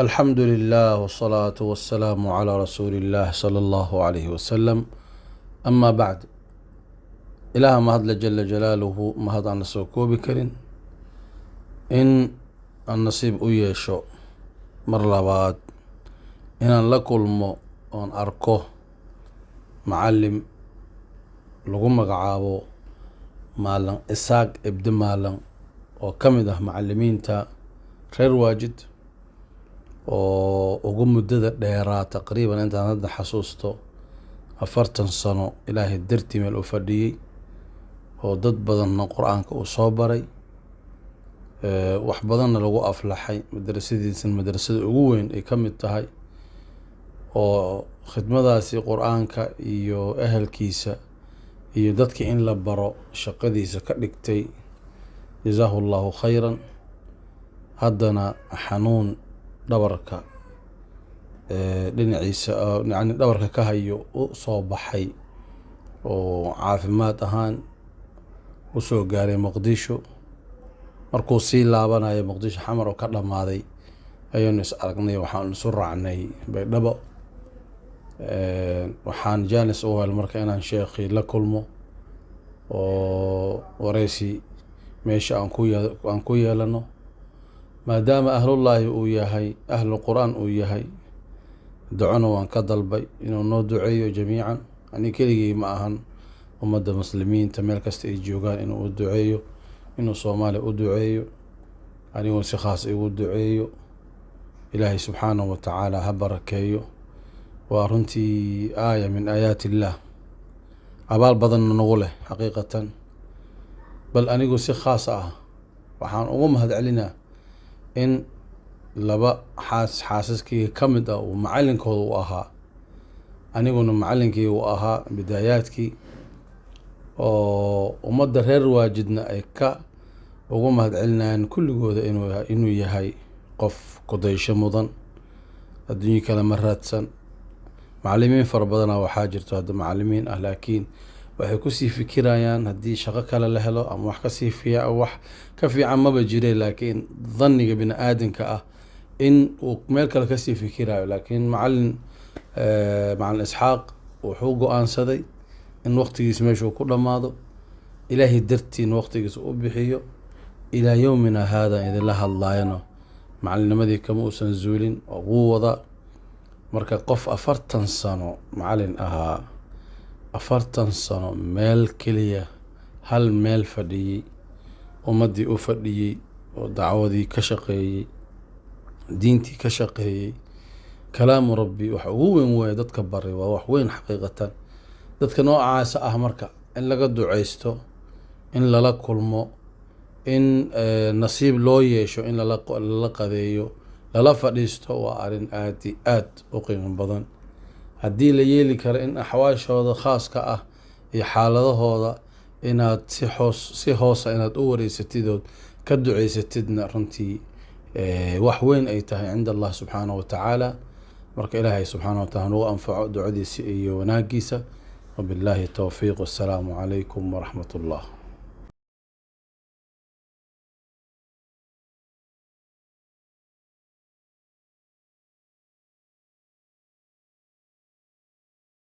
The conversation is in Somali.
الحمد لله والصلاة والسلام على رسول الله صلى الله عليه وسلم. أما بعد، إله ما هذا جل جلاله ما هذا عن سوكو بكرين إن النصيب يشو مرلبات إن لكل مو أن أركو معلم لغو مقعابو مالن إساق ابن مالن وكمده معلمين تا غير واجد oo ugu muddada dheeraa taqriiban intaan hadda xasuusto 40 sano ilaahay dartii meel u fadhiyay oo dad badanna quraanka uu soo baray wax badanna lagu aflaxay madrasada ugu weyn ay kamid tahay oo khidmadaasi quraanka iyo ahalkiisa iyo dadka in la baro shaqadiisa ka dhigtay jazaahullahu khayran. haddana xanuun dhabarka dhinaciisa yani dhabarka ka hayo u soo baxay oo caafimaad ahaan u soo gaaray Muqdisho. markuu sii laabanayo Muqdisho xamar oo ka dhamaaday ayaan is aragnay, waxaan soo raacnay Baydhabo. waxaan jaanis u helay marka inaan sheekhi la kulmo oo wareysi meesha aan ku yeelano, maadaama ahlullaahi uu yahay ahlu quraan uu yahay. ducana waan ka dalbay inuu noo duceeyo jamiican, ani keligii ma ahan, ummadda muslimiinta meel kasta ay joogaan inuu u duceeyo, inuu Soomaali u duceeyo, anigoo si khaas igu duceeyo. ilaahay subxaanahu wa tacaala ha barakeeyo. waa runtii aaya min aayaati illaah, abaal badanna nagu leh xaqiiqatan. bal anigu si khaas ah waxaan ugu mahadcelinaa in laba xaasaskii ka mid ah uu macalinkooda u ahaa, aniguna macalinkii uu ahaa bidaayaadkii, oo ummadda reer waajidna ay ka ugu mahadcelinayaan kulligooda inuu yahay qof kudaysho mudan, adduunyo kale ma raadsan. macallimiin fara badanaa waxaa jirto hadda macallimiin ah, laakiin waxay kusii fikirayaan haddii shaqo kale la helo ama wax ka fiican maba jire, laakiin dhanniga bini aadamka ah in uu meel kale kasii fikirayo. laakiin macallin Isxaaq wuxuu go'aansaday in waqtigiisa meeshuu ku dhammaado, ilaahay dartiin waqtigiisa u bixiyo. ilaa yowmina haada idinla hadlaayano macallinimadii kama uusan zuulin oo wuu wadaa. marka qof 40 sano macallin ahaa, 40 sano meel keliya hal meel fadhiyey, ummadii u fadhiyey oo dacwadii ka shaqeeyey, diintii ka shaqeeyey, kalaamu rabbi wax ugu weyn waaye dadka baray, waa wax weyn xaqiiqatan. dadka noocaas ah marka in laga duceysto, in lala kulmo, in nasiib loo yeesho, in lala qadeeyo, lala fadhiisto, waa arrin aad u qiimo badan. haddii la yeeli karo in axwaashooda khaaska ah iyo xaaladahooda inaad si hoosa inaad u wareysatidood ka duceysatidna runtii wax weyn ay tahay cinda Allah subxaanahu wa tacaala. marka ilaahay subxaanahu wa tacaala nagu anfaco ducadiisa iyo wanaagiisa. wabilaahi towfiiq. wassalaamu calaykum waraxmat ullah.